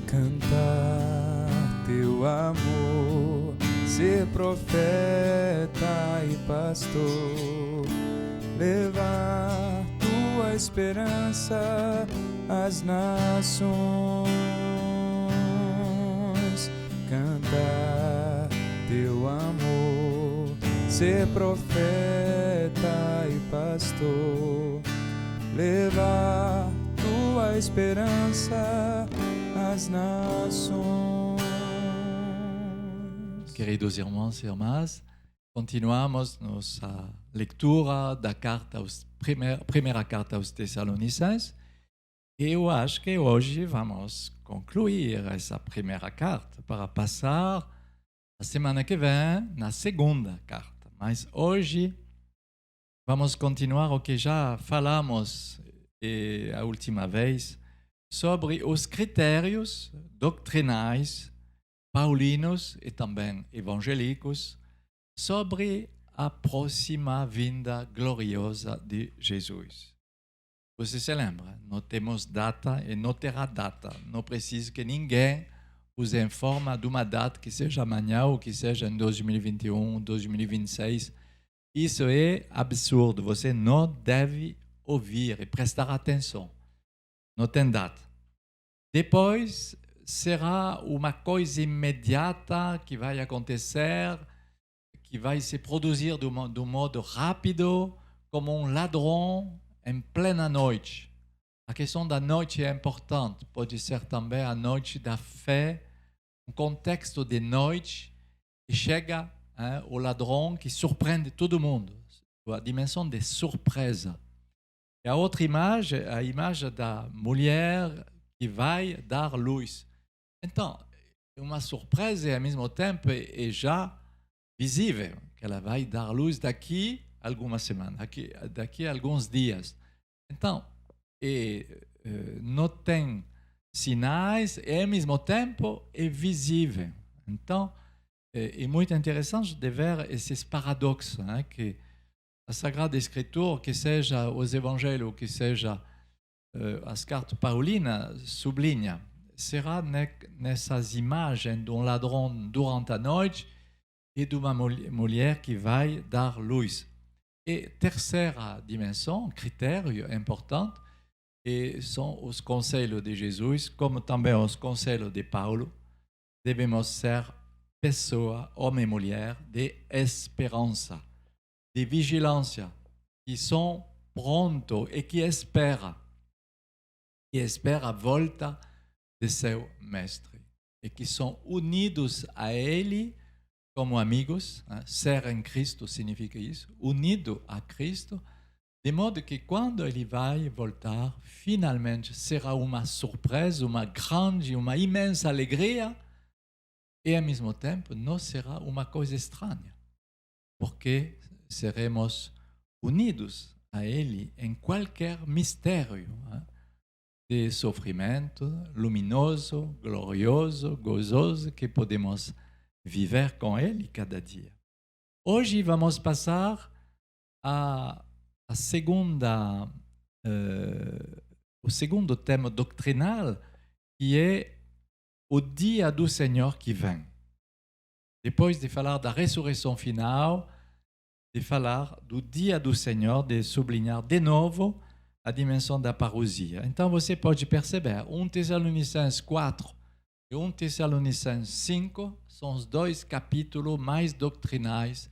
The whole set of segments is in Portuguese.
Cantar teu amor, ser profeta e pastor, levar tua esperança às nações. Cantar teu amor, ser profeta e pastor, levar tua esperança às nações. Queridos irmãos e irmãs, continuamos nossa leitura da primeira carta aos Tessalonicenses. E eu acho que hoje vamos concluir essa primeira carta para passar a semana que vem na segunda carta. Mas hoje vamos continuar o que já falamos a última vez sobre os critérios doutrinais paulinos e também evangélicos sobre a próxima vinda gloriosa de Jesus. Você se lembra? Não temos data e não terá data. Não precisa que ninguém os informe de uma data que seja amanhã ou que seja em 2021, 2026. Isso é absurdo. Você não deve ouvir e prestar atenção. Não tem data. Depois será uma coisa imediata que vai acontecer, que vai se produzir de um modo rápido, como um ladrão em plena noite. A questão da noite é importante. Pode ser também a noite da fé, um contexto de noite, e chega o ladrão que surpreende todo mundo. A dimensão de surpresa. E a outra imagem, a imagem da mulher que vai dar luz. Então, uma surpresa e ao mesmo tempo é já visível, que ela vai dar luz daqui a algumas semanas, daqui a alguns dias. Então, não tem sinais e ao mesmo tempo é visível. Então, é muito interessante de ver esses paradoxos, que a Sagrada Escritura, que seja os Evangelhos, que seja as cartas paulinas, sublinha. Será nessas imagens de um ladrão durante a noite e de uma mulher que vai dar luz. E terceira dimensão, critério importante, são os conselhos de Jesus, como também os conselhos de Paulo. Devemos ser pessoa, homem e mulher, de esperança, de vigilância, que são prontos e que esperam a volta de seu mestre, e que são unidos a ele como amigos. Ser em Cristo significa isso, unido a Cristo, de modo que quando ele vai voltar, finalmente será uma surpresa, uma grande, uma imensa alegria, e ao mesmo tempo não será uma coisa estranha, porque seremos unidos a ele em qualquer mistério de sofrimento luminoso, glorioso, gozoso que podemos viver com ele cada dia. Hoje vamos passar a segunda, o segundo tema doutrinal, que é o dia do Senhor que vem. Depois de falar da ressurreição final, de falar do dia do Senhor, de sublinhar de novo a dimensão da parousia. Então você pode perceber, 1 Tessalonicenses 4 e 1 Tessalonicenses 5 são os dois capítulos mais doutrinais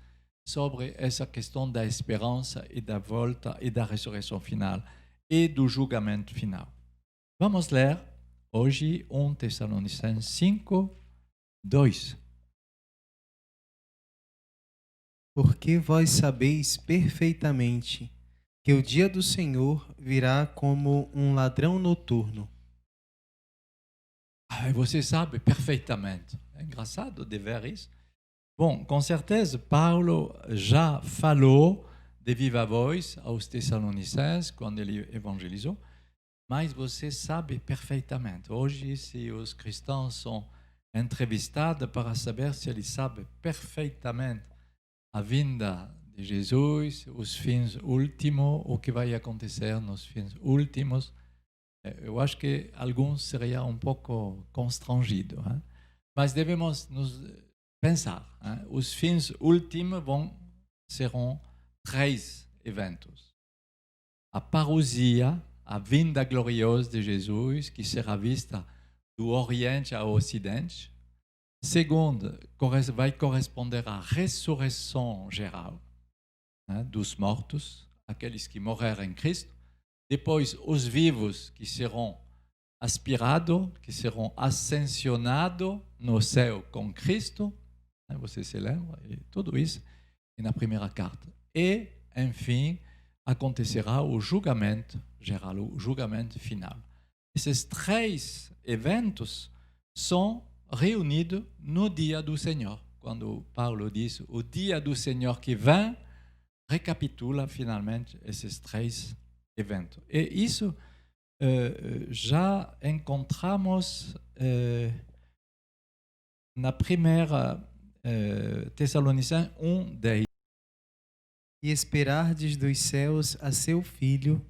sobre essa questão da esperança e da volta e da ressurreição final e do julgamento final. Vamos ler hoje 1 Tessalonicenses 5, 2. Porque vós sabeis perfeitamente que o dia do Senhor virá como um ladrão noturno. Você sabe perfeitamente. É engraçado de ver isso. Bom, com certeza, Paulo já falou de viva voz aos Tessalonicenses quando ele evangelizou, mas você sabe perfeitamente. Hoje, se os cristãos são entrevistados para saber se eles sabem perfeitamente a vinda de Jesus, os fins últimos, o que vai acontecer nos fins últimos, Eu acho que alguns seriam um pouco constrangidos, hein? Mas devemos nos pensar, hein? Os fins últimos serão 3 eventos. A parousia, a vinda gloriosa de Jesus, que será vista do Oriente ao Ocidente. Segundo, vai corresponder à ressurreição geral, né, dos mortos, aqueles que morreram em Cristo. Depois, os vivos que serão aspirados, que serão ascensionados no céu com Cristo. Né, você se lembra? E tudo isso na primeira carta. E, enfim, acontecerá o julgamento geral, o julgamento final. Esses 3 eventos são reunidos no dia do Senhor. Quando Paulo diz o dia do Senhor que vem, recapitula finalmente esses 3 eventos. E isso já encontramos na primeira Tessalonicenses 1:10. E esperardes dos céus a seu Filho,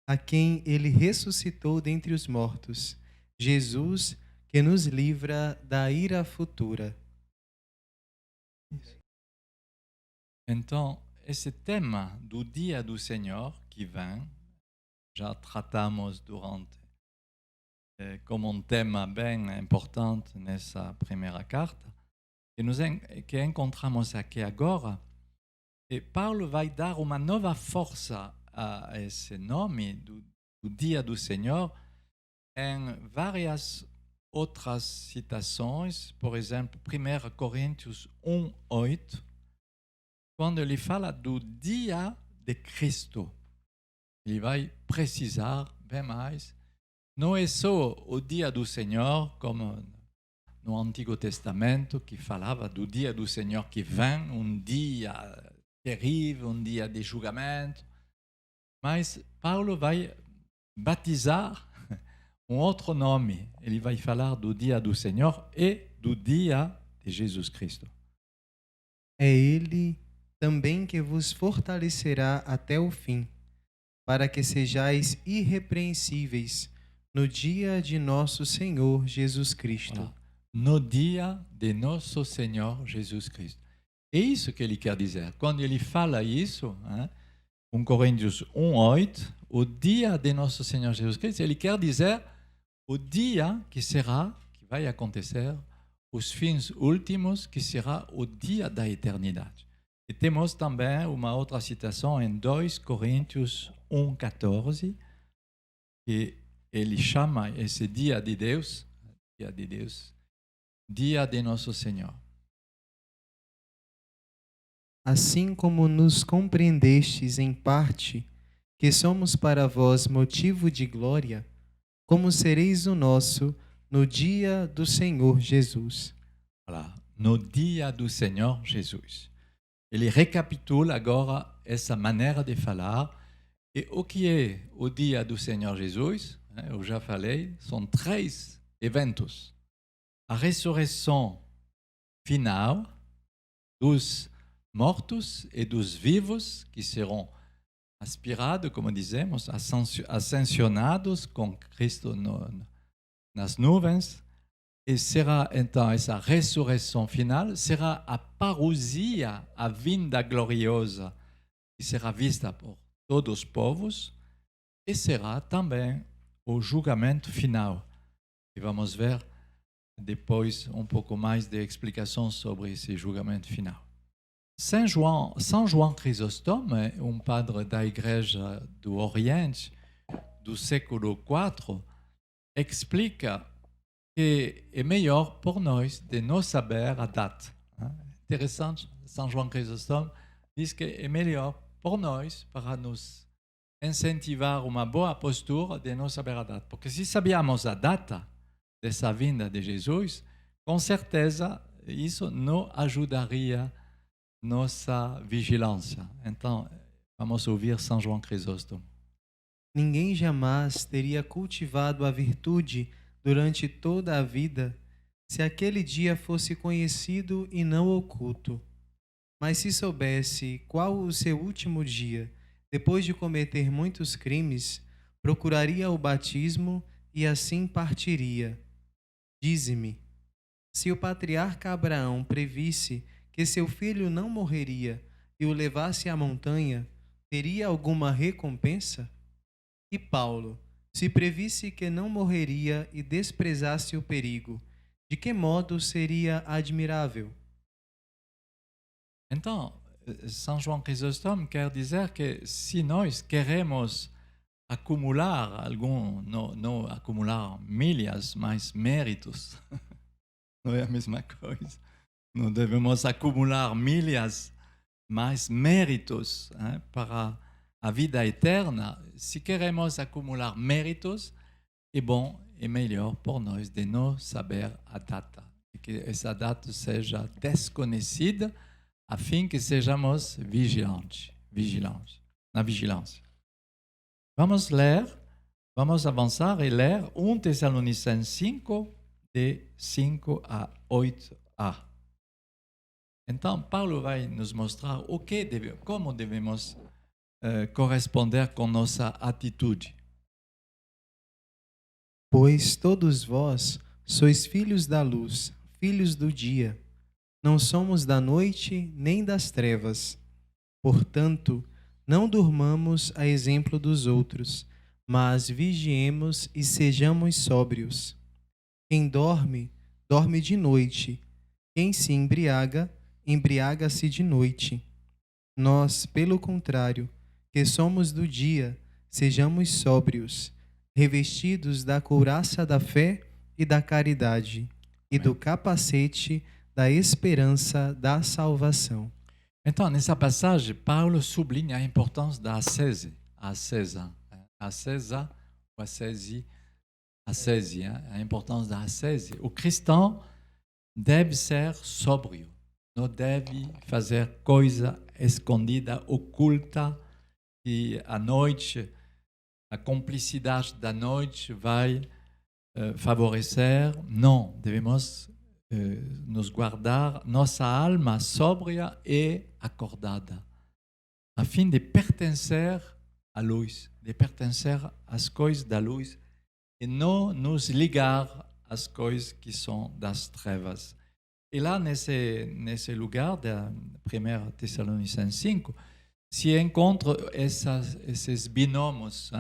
a quem ele ressuscitou dentre os mortos, Jesus, que nos livra da ira futura. Então, esse tema do dia do Senhor que vem, já tratamos durante como um tema bem importante nessa primeira carta, que encontramos aqui agora. E Paulo vai dar uma nova força a esse nome do dia do Senhor em várias outras citações. Por exemplo, 1 Coríntios 1:8, quando ele fala do dia de Cristo. Ele vai precisar bem mais. Não é só o dia do Senhor, como no Antigo Testamento, que falava do dia do Senhor que vem, um dia terrível, um dia de julgamento. Mas Paulo vai batizar um outro nome. Ele vai falar do dia do Senhor e do dia de Jesus Cristo. É ele também que vos fortalecerá até o fim, para que sejais irrepreensíveis no dia de nosso Senhor Jesus Cristo. Voilà. No dia de nosso Senhor Jesus Cristo. É isso que ele quer dizer. Quando ele fala isso, 1 Coríntios 1:8, o dia de nosso Senhor Jesus Cristo, ele quer dizer o dia que vai acontecer, os fins últimos, que será o dia da eternidade. E temos também uma outra citação em 2 Coríntios 1:14, que ele chama esse dia de Deus, dia de nosso Senhor. Assim como nos compreendestes em parte, que somos para vós motivo de glória, como sereis o nosso no dia do Senhor Jesus. Voilà. No dia do Senhor Jesus. Ele recapitula agora essa maneira de falar. E o que é o dia do Senhor Jesus? Eu já falei, são 3 eventos. A ressurreição final dos mortos e dos vivos, que serão aspirados, como dizemos, ascensionados com Cristo nas nuvens. E será então essa ressurreição final, será a parousia, a vinda gloriosa, que será vista por todos os povos, e será também o julgamento final. E vamos ver depois um pouco mais de explicação sobre esse julgamento final. São João Crisóstomo, um padre da Igreja do Oriente do século IV, explica que é melhor por nós de não saber a data. Interessante, São João Crisóstomo diz que é melhor por nós, para nos incentivar uma boa postura, de não saber a data. Porque se sabíamos a data dessa vinda de Jesus, com certeza isso não ajudaria nossa vigilância. Então, vamos ouvir São João Crisóstomo. Ninguém jamais teria cultivado a virtude durante toda a vida, se aquele dia fosse conhecido e não oculto. Mas se soubesse qual o seu último dia, depois de cometer muitos crimes, procuraria o batismo e assim partiria. Dize-me, se o patriarca Abraão previsse que seu filho não morreria e o levasse à montanha, teria alguma recompensa? E Paulo, se previsse que não morreria e desprezasse o perigo, de que modo seria admirável? Então, São João Crisóstomo quer dizer que se nós queremos acumular não acumular milhas, mas méritos, não é a mesma coisa. Não devemos acumular milhas, mas méritos, para a vida eterna. Se queremos acumular méritos, é bom e melhor por nós de não saber a data, e que essa data seja desconhecida, a fim que sejamos vigilantes, na vigilância. Vamos avançar e ler 1 Tessalonicenses 5, de 5 a 8a. Então, Paulo vai nos mostrar como devemos corresponder com nossa atitude. Pois todos vós sois filhos da luz, filhos do dia. Não somos da noite nem das trevas. Portanto, não durmamos a exemplo dos outros, mas vigiemos e sejamos sóbrios. Quem dorme, dorme de noite. Quem se embriaga, embriaga-se de noite. Nós, pelo contrário, que somos do dia, sejamos sóbrios, revestidos da couraça da fé e da caridade, e do capacete da esperança da salvação. Então, nessa passagem, Paulo sublinha a importância da ascese, a importância da ascese. O cristão deve ser sóbrio, não deve fazer coisa escondida, oculta, e à noite, a cumplicidade da noite vai favorecer. Não, devemos nos guardar nossa alma sóbria e acordada, a fim de pertencer à luz, de pertencer às coisas da luz e não nos ligar às coisas que são das trevas. E lá, nesse lugar da 1 Tessalonicenses 5, se encontram esses binômios,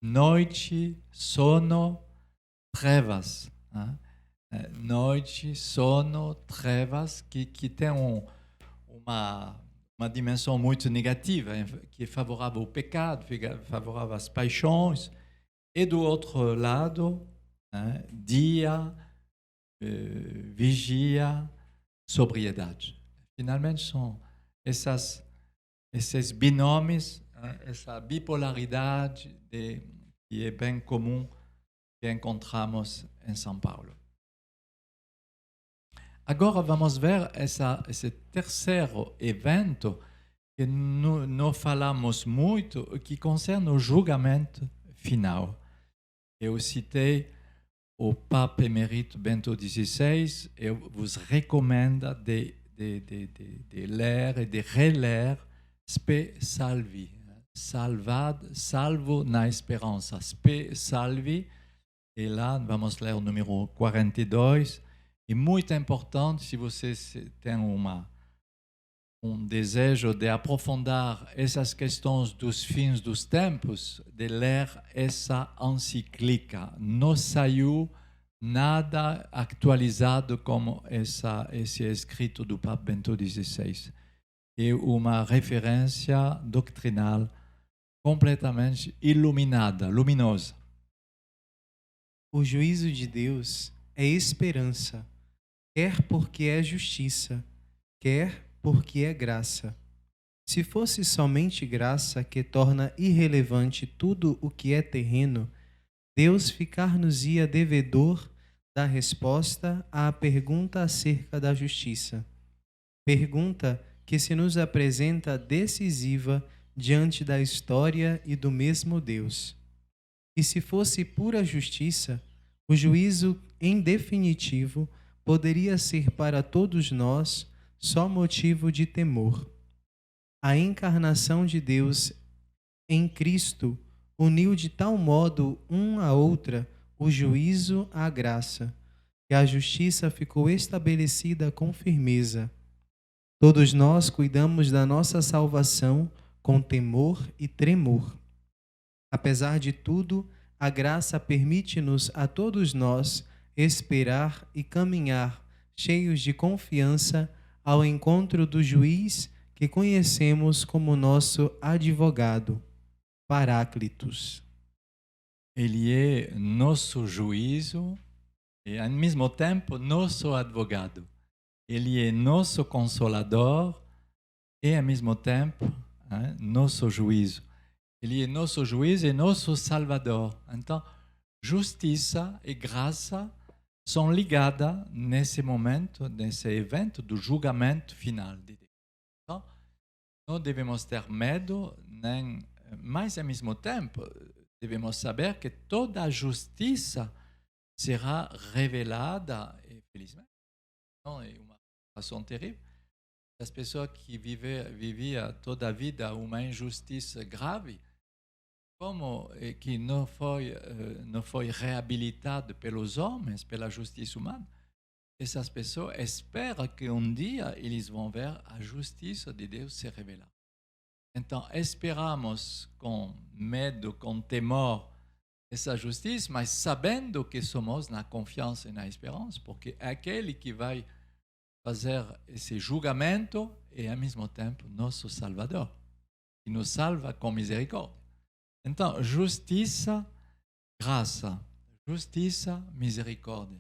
noite, sono, trevas. Noite, sono, trevas, que tem uma dimensão muito negativa, que é favorável ao pecado, favorável às paixões, e do outro lado, dia, vigia, sobriedade. Finalmente, são esses binômios, essa bipolaridade que é bem comum que encontramos em São Paulo. Agora vamos ver esse terceiro evento que não falamos muito, que concerne o julgamento final. Eu citei o Papa Emérito Bento XVI. Eu vos recomendo de ler e de reler Spe Salvi, salvo na esperança. Spe Salvi, e lá vamos ler o número 42. É muito importante, se você tem um desejo de aprofundar essas questões dos fins dos tempos, de ler essa encíclica. Não saiu nada atualizado como esse escrito do Papa Bento XVI. É uma referência doutrinal completamente iluminada, luminosa. O juízo de Deus é esperança, quer porque é justiça, quer porque é graça. Se fosse somente graça que torna irrelevante tudo o que é terreno, Deus ficar-nos-ia devedor da resposta à pergunta acerca da justiça. Pergunta que se nos apresenta decisiva diante da história e do mesmo Deus. E se fosse pura justiça, o juízo em definitivo poderia ser para todos nós só motivo de temor. A encarnação de Deus em Cristo uniu de tal modo um à outra o juízo à graça, que a justiça ficou estabelecida com firmeza. Todos nós cuidamos da nossa salvação com temor e tremor. Apesar de tudo, a graça permite-nos a todos nós esperar e caminhar cheios de confiança ao encontro do juiz que conhecemos como nosso advogado, Paráclitos. Ele é nosso juízo e, ao mesmo tempo, nosso advogado. Ele é nosso consolador e, ao mesmo tempo, nosso juízo. Ele é nosso juiz e nosso salvador. Então, justiça e graça são ligadas nesse momento, nesse evento do julgamento final de Deus. Então, não devemos ter medo, mas, ao mesmo tempo, devemos saber que toda a justiça será revelada, e felizmente, não é uma situação terrível. As pessoas que viviam toda a vida uma injustiça grave, como que não foi reabilitada pelos homens, pela justiça humana, essas pessoas esperam que um dia eles vão ver a justiça de Deus se revelar. Então, esperamos com medo, com temor, essa justiça, mas sabendo que somos na confiança e na esperança, porque aquele que vai fazer esse julgamento é, ao mesmo tempo, nosso Salvador, que nos salva com misericórdia. Então, justiça, graça, justiça, misericórdia.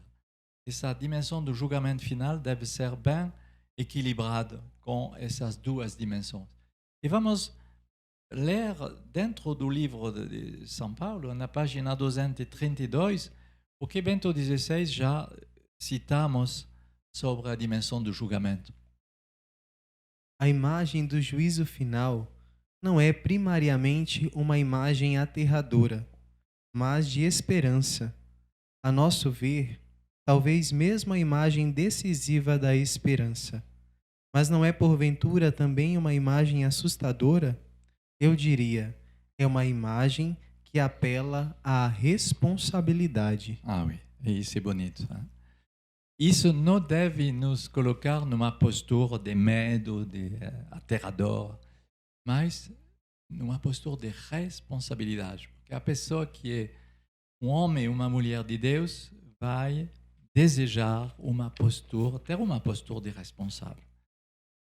Essa dimensão do julgamento final deve ser bem equilibrada com essas duas dimensões. E vamos ler dentro do livro de São Paulo, na página 232, o que Bento XVI já citamos sobre a dimensão do julgamento. A imagem do juízo final não é primariamente uma imagem aterradora, mas de esperança. A nosso ver, talvez mesmo a imagem decisiva da esperança. Mas não é porventura também uma imagem assustadora? Eu diria, é uma imagem que apela à responsabilidade. Ah, oui, isso é bonito. Hein? Isso não deve nos colocar numa postura de medo, de aterrador, mas numa postura de responsabilidade. Porque a pessoa que é um homem ou uma mulher de Deus vai desejar ter uma postura de responsável.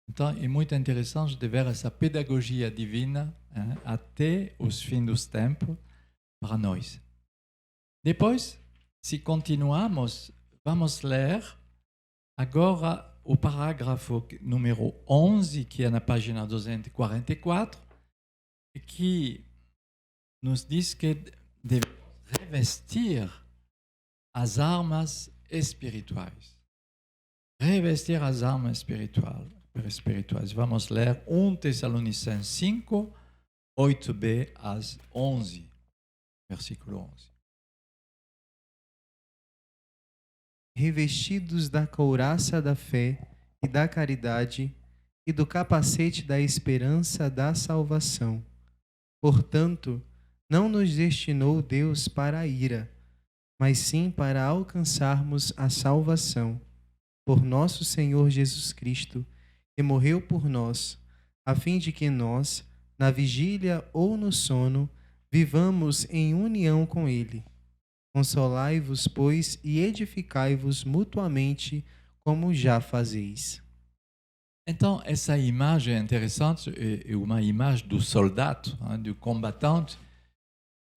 Então, é muito interessante de ver essa pedagogia divina até os fins dos tempos para nós. Depois, se continuamos, vamos ler agora o parágrafo número 11, que é na página 244, que nos diz que devemos revestir as armas espirituais. Revestir as armas espirituais. Vamos ler 1 Tessalonicenses 5, 8b às 11, versículo 11. Revestidos da couraça da fé e da caridade e do capacete da esperança da salvação. Portanto, não nos destinou Deus para a ira, mas sim para alcançarmos a salvação, por nosso Senhor Jesus Cristo, que morreu por nós, a fim de que nós, na vigília ou no sono, vivamos em união com Ele. Consolai-vos, pois, e edificai-vos mutuamente, como já fazeis. Então, essa imagem é interessante, é uma imagem do soldado, do combatente,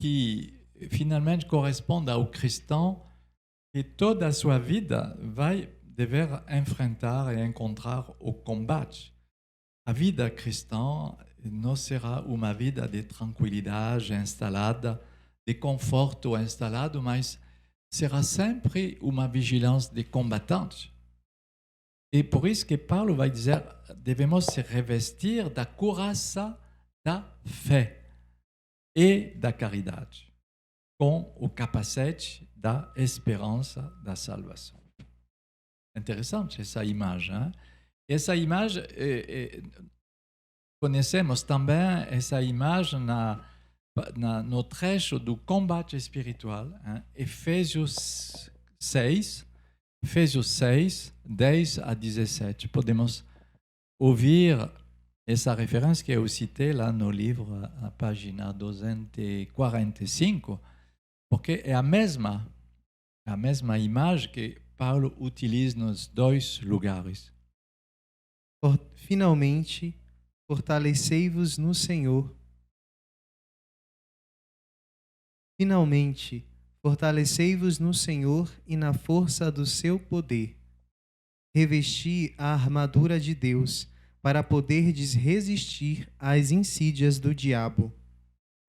que finalmente corresponde ao cristão que toda a sua vida vai dever enfrentar e encontrar o combate. A vida cristã não será uma vida de tranquilidade instalada, de conforto instalado, mas será sempre uma vigilância de combatante. E por isso que Paulo vai dizer, devemos se revestir da couraça da fé e da caridade, com o capacete da esperança da salvação. Interessante essa imagem. Hein? Essa imagem, conhecemos também essa imagem na no trecho do combate espiritual, Efésios 6, 10 a 17. Podemos ouvir essa referência que eu citei lá no livro, a página 245, porque é a mesma imagem que Paulo utiliza nos dois lugares. Finalmente, fortalecei-vos no Senhor. Finalmente, fortalecei-vos no Senhor e na força do seu poder. Revesti a armadura de Deus, para poderdes resistir às insídias do diabo.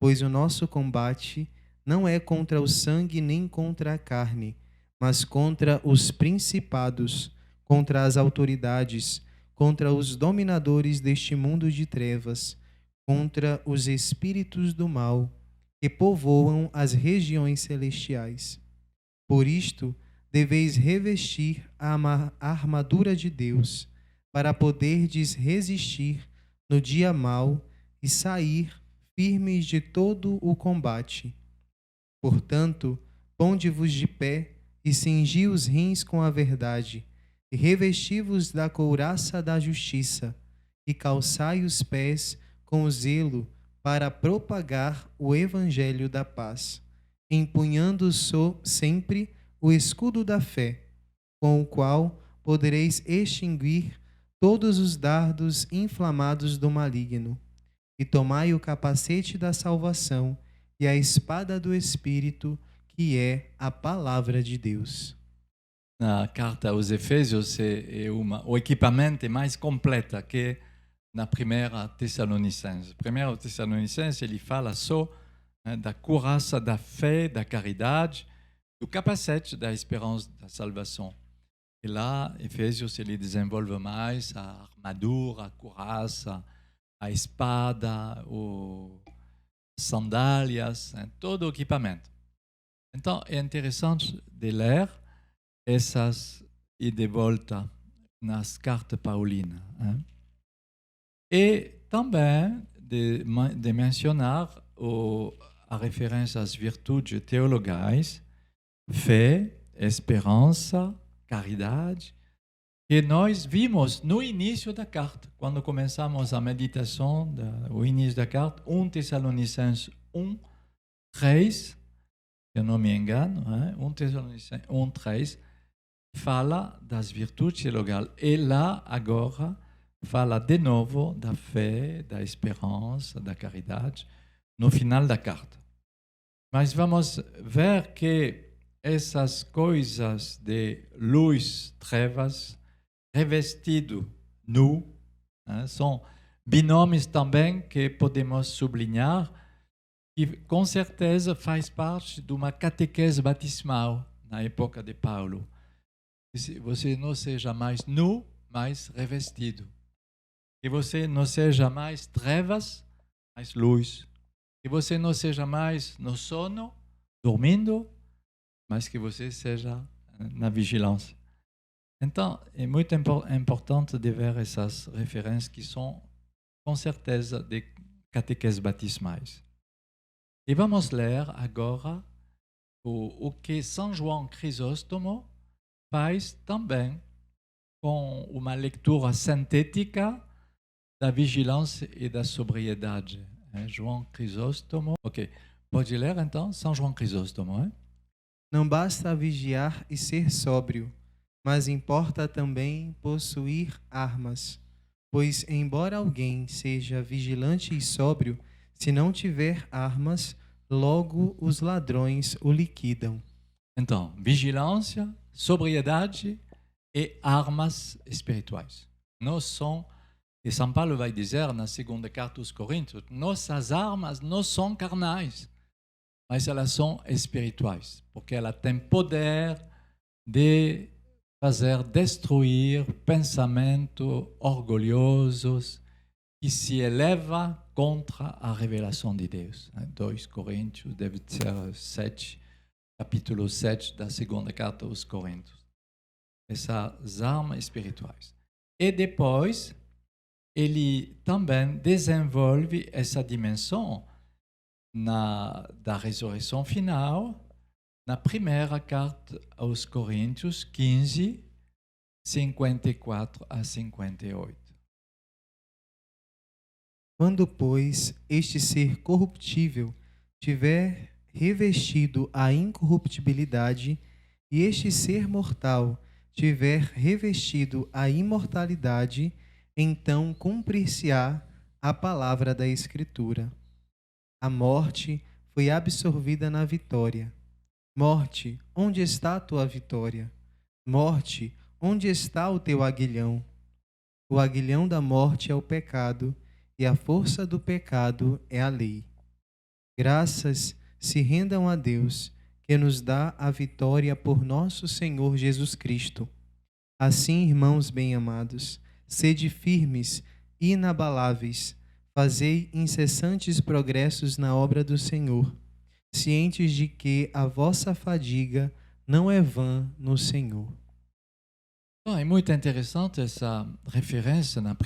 Pois o nosso combate não é contra o sangue nem contra a carne, mas contra os principados, contra as autoridades, contra os dominadores deste mundo de trevas, contra os espíritos do mal que povoam as regiões celestiais. Por isto, deveis revestir a armadura de Deus, para poderdes resistir no dia mau e sair firmes de todo o combate. Portanto, ponde-vos de pé e cingi os rins com a verdade, e revesti-vos da couraça da justiça, e calçai os pés com o zelo para propagar o evangelho da paz, empunhando sempre o escudo da fé, com o qual podereis extinguir todos os dardos inflamados do maligno. E tomai o capacete da salvação e a espada do Espírito, que é a palavra de Deus. Na carta aos Efésios o equipamento é mais completo que na primeira Tessalonicenses. Primeira Tessalonicenses ele fala só da couraça da fé, da caridade, do capacete da esperança da salvação. E lá, Efésios ele desenvolve mais a armadura, a couraça, a espada, as sandálias, todo o equipamento. Então, é interessante de ler essas e de volta nas cartas paulinas. E também de mencionar a referência às virtudes teologais, fé, esperança, caridade, que nós vimos no início da carta, quando começamos a meditação, o início da carta, 1 Tessalonicenses 1, 3, se eu não me engano, 1 Tessalonicenses 1, 3, fala das virtudes teologais. E lá, agora, fala de novo da fé, da esperança, da caridade, no final da carta. Mas vamos ver que essas coisas de luz, trevas, revestido, nu, são binômios também que podemos sublinhar, que com certeza faz parte de uma catequese batismal na época de Paulo. Que você não seja mais nu, mas revestido. Que você não seja mais trevas, mais luz. Que você não seja mais no sono, dormindo, mas que você seja na vigilância. Então, é muito importante de ver essas referências que são, com certeza, de catequeses batismais. E vamos ler agora o que São João Crisóstomo faz também com uma leitura sintética da vigilância e da sobriedade. João Crisóstomo. Ok, pode ler então São João Crisóstomo. Não basta vigiar e ser sóbrio, mas importa também possuir armas. Pois, embora alguém seja vigilante e sóbrio, se não tiver armas, logo os ladrões o liquidam. Então, vigilância, sobriedade e armas espirituais. Não são, e São Paulo vai dizer na segunda carta aos Coríntios, nossas armas não são carnais, mas elas são espirituais, porque ela tem poder de fazer destruir pensamentos orgulhosos que se elevam contra a revelação de Deus. 2 Coríntios, deve ser capítulo 7 da segunda carta aos Coríntios. Essas armas espirituais. E depois, ele também desenvolve essa dimensão da ressurreição final, na primeira carta aos Coríntios 15, 54 a 58. Quando, pois, este ser corruptível tiver revestido a incorruptibilidade, e este ser mortal tiver revestido a imortalidade, então cumprir-se-á a palavra da Escritura: a morte foi absorvida na vitória. Morte, onde está a tua vitória? Morte, onde está o teu aguilhão? O aguilhão da morte é o pecado, e a força do pecado é a lei. Graças se rendam a Deus, que nos dá a vitória por nosso Senhor Jesus Cristo. Assim, irmãos bem-amados, sede firmes e inabaláveis, fazei incessantes progressos na obra do Senhor, cientes de que a vossa fadiga não é vã no Senhor. Então, é muito interessante essa referência na 1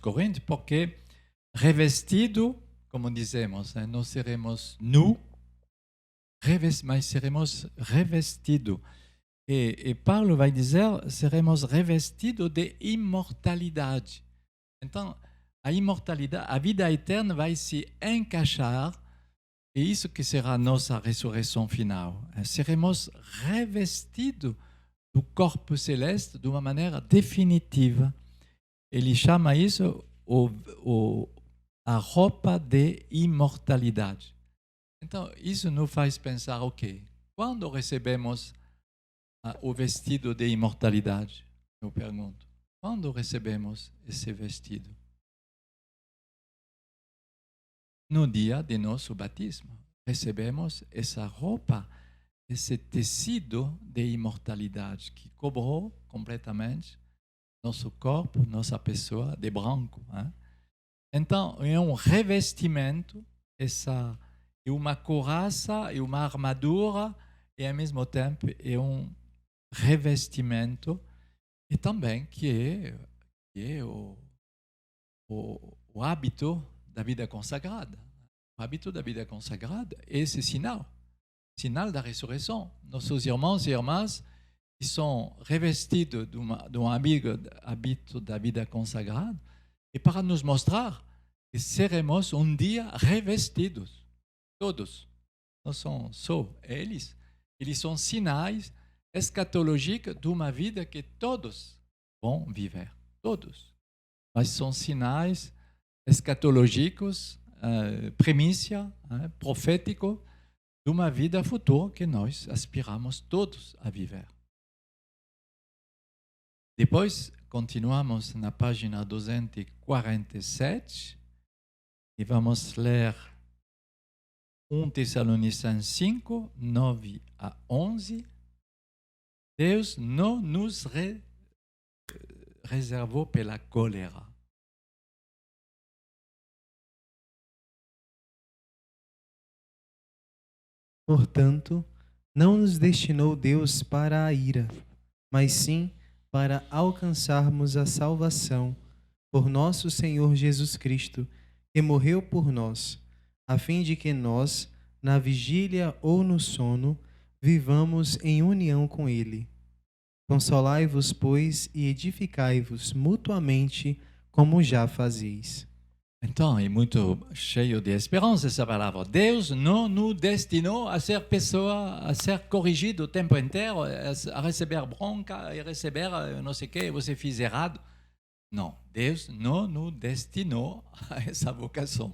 Coríntios, porque revestido, como dizemos, não seremos nu, mas seremos revestidos. E Paulo vai dizer, seremos revestidos de imortalidade. Então, a imortalidade, a vida eterna vai se encaixar, e isso que será a nossa ressurreição final. Seremos revestidos do corpo celeste de uma maneira definitiva. Ele chama isso a roupa de imortalidade. Então, isso nos faz pensar, ok, quando recebemos o vestido de imortalidade? Eu pergunto, quando recebemos esse vestido? No dia de nosso batismo, recebemos essa roupa, esse tecido de imortalidade que cobrou completamente nosso corpo, nossa pessoa de branco. Hein? Então, é um revestimento, é uma couraça, é uma armadura, e ao mesmo tempo é um revestimento, e também que é o hábito da vida consagrada. O hábito da vida consagrada é esse sinal da ressurreição. Nossos irmãos e irmãs que são revestidos de um hábito da vida consagrada, e para nos mostrar que seremos um dia revestidos, todos. Não são só eles são sinais escatológicos de uma vida que todos vão viver, todos. Mas são sinais escatológicos, primícia, profético, de uma vida futura que nós aspiramos todos a viver. Depois, continuamos na página 247 e vamos ler 1 Tessalonicenses 5, 9 a 11. Deus não nos reservou pela cólera. Portanto, não nos destinou Deus para a ira, mas sim para alcançarmos a salvação por nosso Senhor Jesus Cristo, que morreu por nós, a fim de que nós, na vigília ou no sono, vivamos em união com Ele. Consolai-vos, pois, e edificai-vos mutuamente, como já fazeis. Então, é muito cheio de esperança essa palavra. Deus não nos destinou a ser pessoa, a ser corrigido o tempo inteiro, a receber bronca e receber não sei o que, você fez errado. Não, Deus não nos destinou a essa vocação.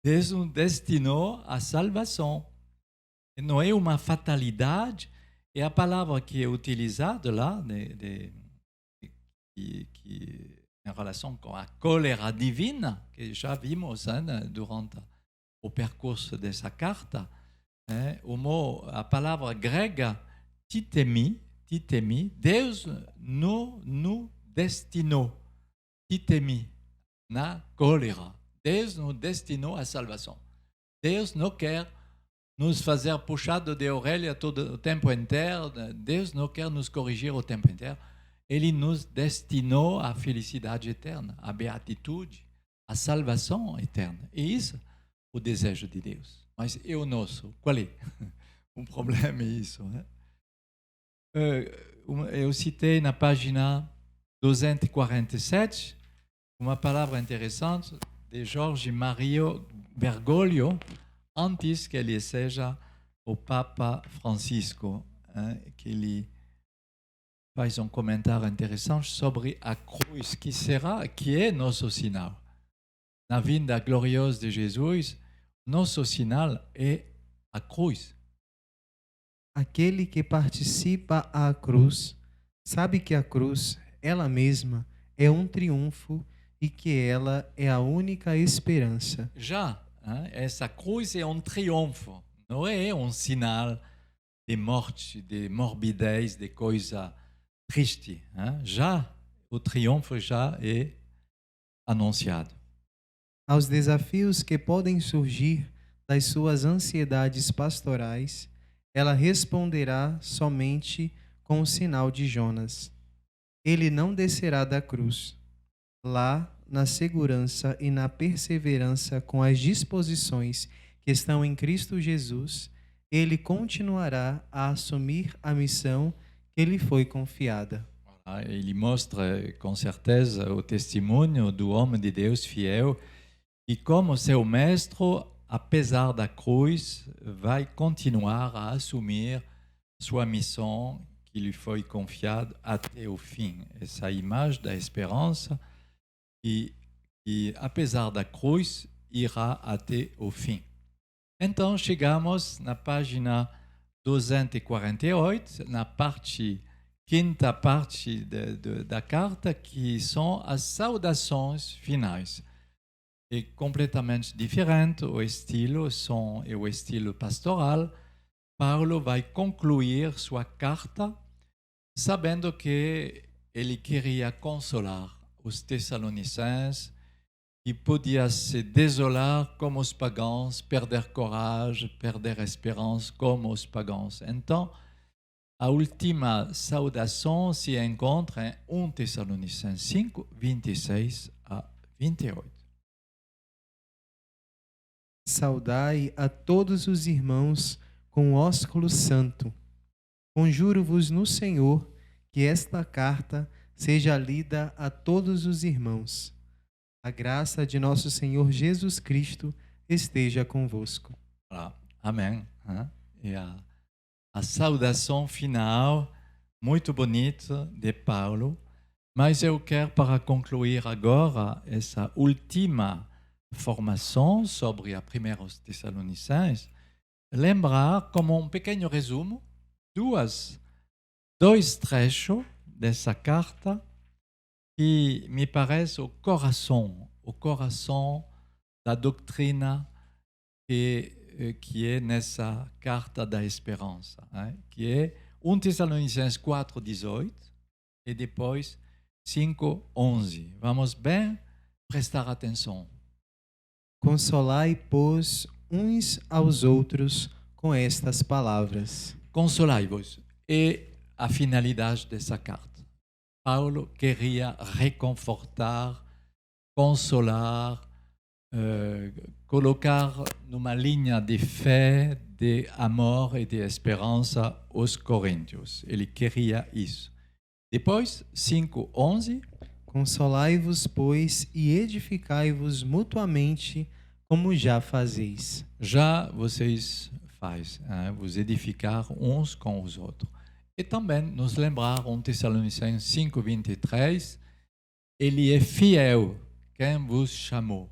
Deus nos destinou à salvação. E não é uma fatalidade, é a palavra que é utilizada lá, que em relação com a cólera divina, que já vimos durante o percurso dessa carta, a palavra grega titemi, Deus não nos destinou, titemi, na cólera. Deus nos destinou à salvação. Deus não quer nos fazer puxado de orelha todo o tempo inteiro, Deus não quer nos corrigir o tempo inteiro. Ele nos destinou à felicidade eterna, à beatitude, à salvação eterna. E isso é o desejo de Deus. mas e o nosso? Qual é? O problema é isso. Né? Eu citei na página 247 uma palavra interessante de Jorge Mario Bergoglio, antes que ele seja o Papa Francisco, que ele faz um comentário interessante sobre a cruz, que é nosso sinal. Na vinda gloriosa de Jesus, nosso sinal é a cruz. Aquele que participa à cruz sabe que a cruz, ela mesma, é um triunfo e que ela é a única esperança. Já, essa cruz é um triunfo, não é um sinal de morte, de morbidez, de coisa triste. Já, o triunfo já é anunciado. Aos desafios que podem surgir das suas ansiedades pastorais, ela responderá somente com o sinal de Jonas. Ele não descerá da cruz. Lá, na segurança e na perseverança com as disposições que estão em Cristo Jesus, ele continuará a assumir a missão que lhe foi confiada. Ele mostra com certeza o testemunho do homem de Deus fiel e como seu mestre, apesar da cruz, vai continuar a assumir sua missão que lhe foi confiada até o fim. Essa imagem da esperança e apesar da cruz, irá até o fim. Então, chegamos na página 248, na quinta parte da carta, que são as saudações finais. É completamente diferente, o estilo é o estilo pastoral. Paulo vai concluir sua carta sabendo que ele queria consolar os Tessalonicenses, que podia se desolar como os pagãos, perder coragem, perder esperança como os pagãos. Então, a última saudação se encontra em 1 Tessalonicenses 5, 26 a 28. Saudai a todos os irmãos com ósculo santo. Conjuro-vos no Senhor que esta carta seja lida a todos os irmãos. A graça de nosso Senhor Jesus Cristo esteja convosco. Amém. E a saudação final, muito bonita, de Paulo. Mas eu quero, para concluir agora essa última formação sobre a primeira aos Tessalonicenses, lembrar como um pequeno resumo dois trechos dessa carta que me parece o coração da doutrina que é nessa carta da esperança, que é 1 Tessalonicenses 4, 18 e depois 5, 11. Vamos bem prestar atenção. Consolai, pois, uns aos outros com estas palavras. Consolai-vos. É a finalidade dessa carta. Paulo queria reconfortar, consolar, colocar numa linha de fé, de amor e de esperança os coríntios. Ele queria isso. Depois, 5:11. Consolai-vos, pois, e edificai-vos mutuamente, como já fazeis. Já vocês fazem, vos edificar uns com os outros. E também nos lembrar 1 Tessalonicenses 5:23, ele é fiel, quem vos chamou.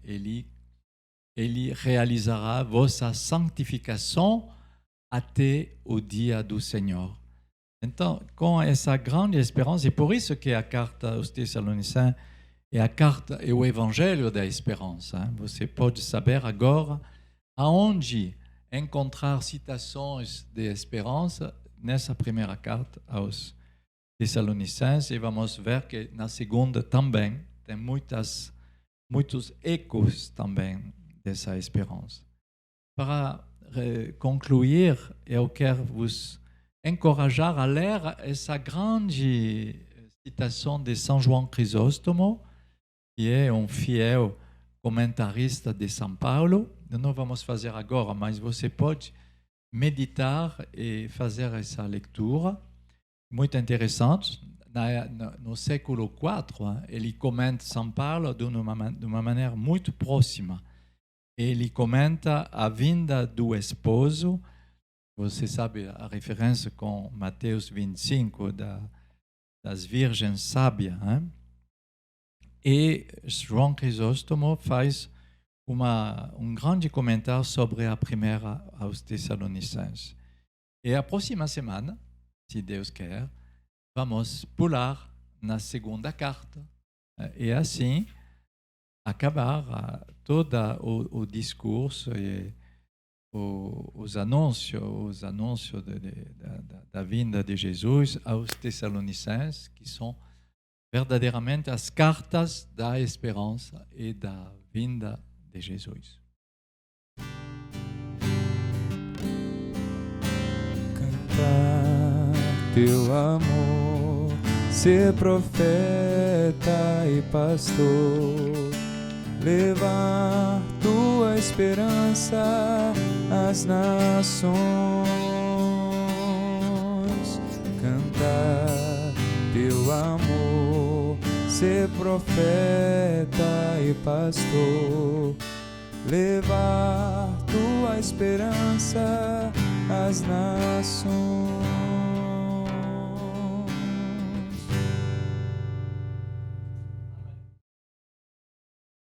Ele realizará vossa santificação até o dia do Senhor. Então, com essa grande esperança, e por isso que a carta aos Tessalonicenses é o evangelho da esperança. Você pode saber agora aonde encontrar citações de esperança nessa primeira carta aos Tessalonicenses, e vamos ver que na segunda também tem muitos ecos também dessa esperança. Para concluir, eu quero vos encorajar a ler essa grande citação de São João Crisóstomo, que é um fiel comentarista de São Paulo. Não vamos fazer agora, mas você pode meditar e fazer essa leitura. Muito interessante. No século IV, ele comenta São Paulo de uma maneira muito próxima. Ele comenta a vinda do esposo. Você sabe a referência com Mateus 25, das virgens sábias. Hein? E João Crisóstomo faz um grande comentário sobre a primeira aos Tessalonicenses. E a próxima semana, se Deus quer, vamos pular na segunda carta. E assim acabar todo o discurso e os anúncios da vinda de Jesus aos Tessalonicenses, que são verdadeiramente as cartas da esperança e da vinda de Jesus. Cantar teu amor, ser profeta e pastor, levar tua esperança às nações, cantar teu amor, ser profeta e pastor, levar tua esperança às nações.